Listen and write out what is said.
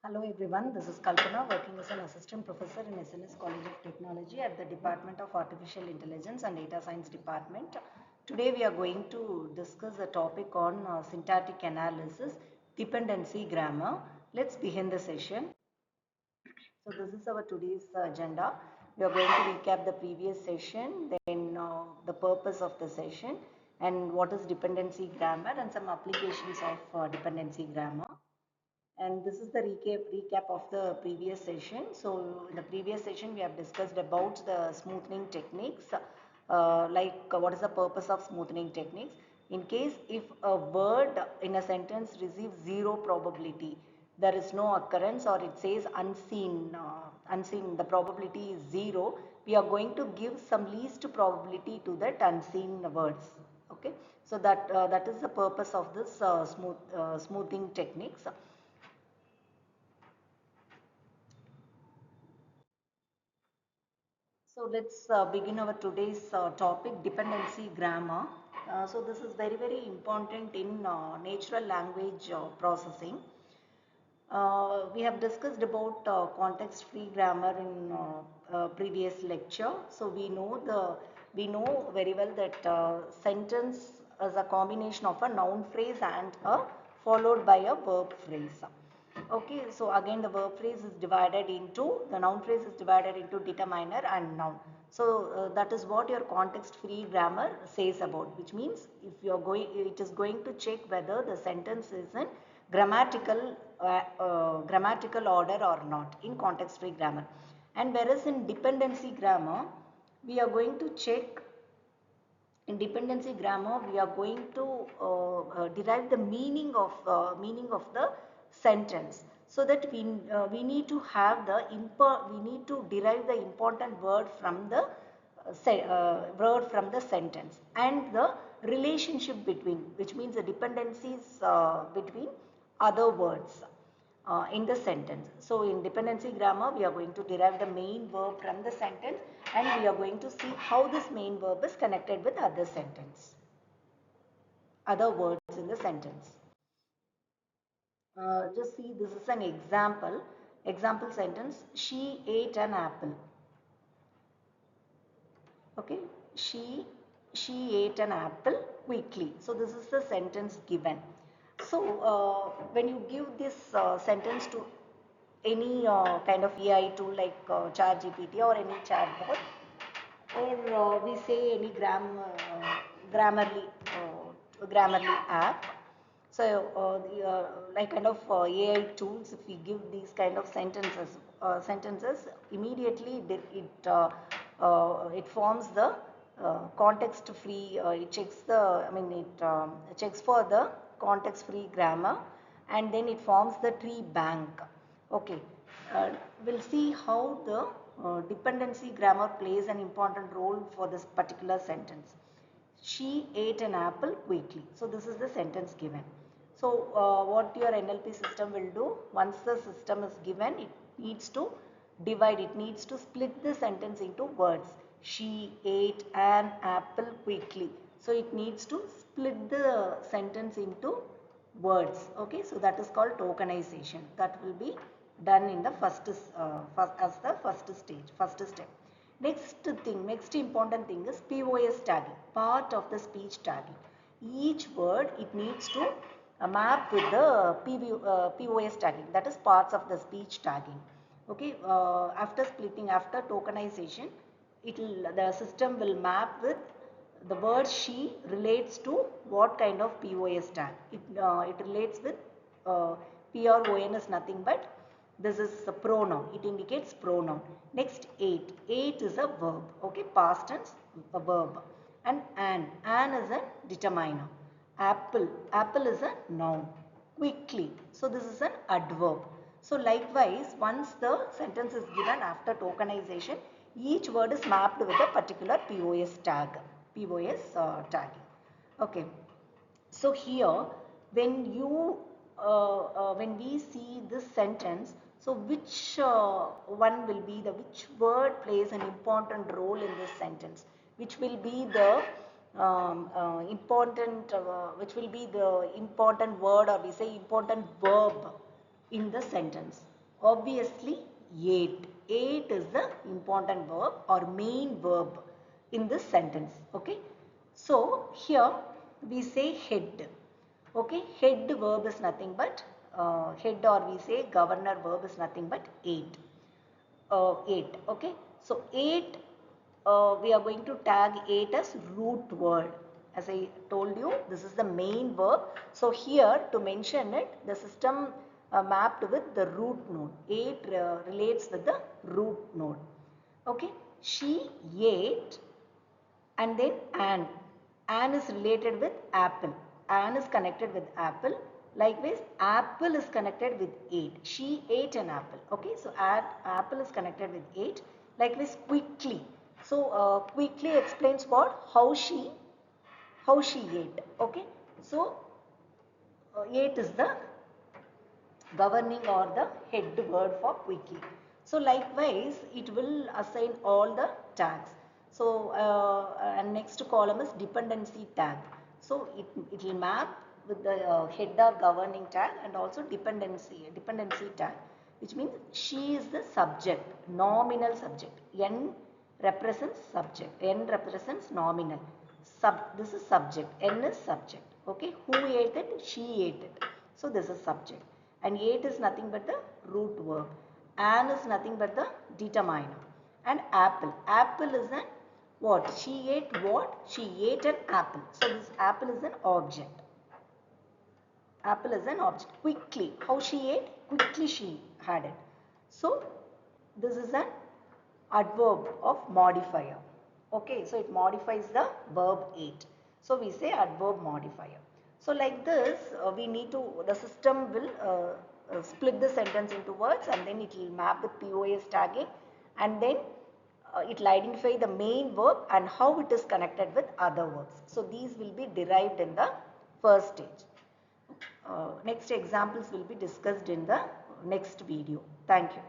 Hello everyone, this is Kalpana working as an assistant professor in SNS College of Technology at the Department of Artificial Intelligence and Data Science Department. Today we are going to discuss a topic on syntactic analysis, dependency grammar. Let's begin the session. So this is our today's agenda. We are going to recap the previous session, then the purpose of the session and what is dependency grammar and some applications of dependency grammar. And this is the recap of the previous session. So in the previous session we have discussed about the smoothing techniques, what is the purpose of smoothing techniques. In case if a word in a sentence receives zero probability, there is no occurrence, or it says unseen, the probability is zero, we are going to give some least probability to that unseen words. Okay, so that is the purpose of this smoothing techniques. So let's begin our today's topic, dependency grammar. So this is very important in natural language processing. We have discussed about context-free grammar in previous lecture. So we know very well that sentence is a combination of a noun phrase and followed by a verb phrase. Okay, so again the verb phrase is divided into, the noun phrase is divided into determiner and noun. So that is what your context free grammar says about, which means if you are going, it is going to check whether the sentence is in grammatical order or not in context free grammar. And whereas in dependency grammar, we are going to check, in dependency grammar we are going to derive the meaning of the sentence, so that we need to have the we need to derive the important word from the sentence and the relationship between, which means the dependencies between other words in the sentence. So in dependency grammar, we are going to derive the main verb from the sentence, and we are going to see how this main verb is connected with other words in the sentence. Just see, this is an example sentence. She ate an apple. Okay, she ate an apple quickly. So this is the sentence given. So when you give this sentence to any kind of AI tool like ChatGPT or any chatbot, or we say any Grammarly app. So like kind of AI tools, if we give these kind of sentences, immediately it forms the context free. It checks the, I mean, it checks for the context free grammar, and then it forms the tree bank. Okay, uh, we'll see how the dependency grammar plays an important role for this particular sentence. She ate an apple quickly. So this is the sentence given. So what your NLP system will do, once the system is given, it needs to divide, it needs to split the sentence into words. She ate an apple quickly. So it needs to split the sentence into words. Okay, so that is called tokenization. That will be done in the first as the first step. Next important thing is POS tagging, part of the speech tagging. Each word, it needs to map with the POS tagging, that is parts of the speech tagging. Okay, after splitting, after tokenization, the system will map with the word she relates to what kind of POS tag. It relates with PRON is nothing but, this is a pronoun. It indicates pronoun. Next, ate. Ate is a verb. Okay, past tense, a verb. And an is a determiner. Apple. Apple is a noun. Quickly. So this is an adverb. So likewise, once the sentence is given after tokenization, each word is mapped with a particular POS tag. POS tagging. Okay. So here, when you when we see this sentence, so which one will be which word plays an important role in this sentence? Which will be the which will be the important word, or we say important verb in the sentence? Obviously, ate. Ate is the important verb or main verb in this sentence. Okay. So here we say head. Okay. Head verb is nothing but head, or we say governor verb is nothing but ate. Ate. Okay. So ate, we are going to tag ate as root word. As I told you, this is the main verb. So here to mention it, the system mapped with the root node. Ate relates with the root node. Okay. She ate, and then an. An is related with apple. An is connected with apple. Likewise, apple is connected with ate. She ate an apple. Okay, so apple is connected with ate. Likewise, quickly. So quickly explains what? How she ate. Okay, so ate is the governing or the head word for quickly. So likewise, it will assign all the tags. So and next column is dependency tag. So it will map with the head or governing tag and also dependency tag, which means she is the subject, nominal subject. N represents subject. N represents nominal. This is subject. N is subject. Okay. Who ate it? She ate it. So this is subject. And ate is nothing but the root verb. An is nothing but the determiner. And apple. Apple is an what? She ate what? She ate an apple. So this apple is an object. Apple is an object. Quickly. How she ate? Quickly she had it. So this is an adverb of modifier. Okay, so it modifies the verb ate. So we say adverb modifier. So like this, we need to, the system will split the sentence into words, and then it will map with POS tagging, and then it will identify the main verb and how it is connected with other verbs. So these will be derived in the first stage. Next examples will be discussed in the next video. Thank you.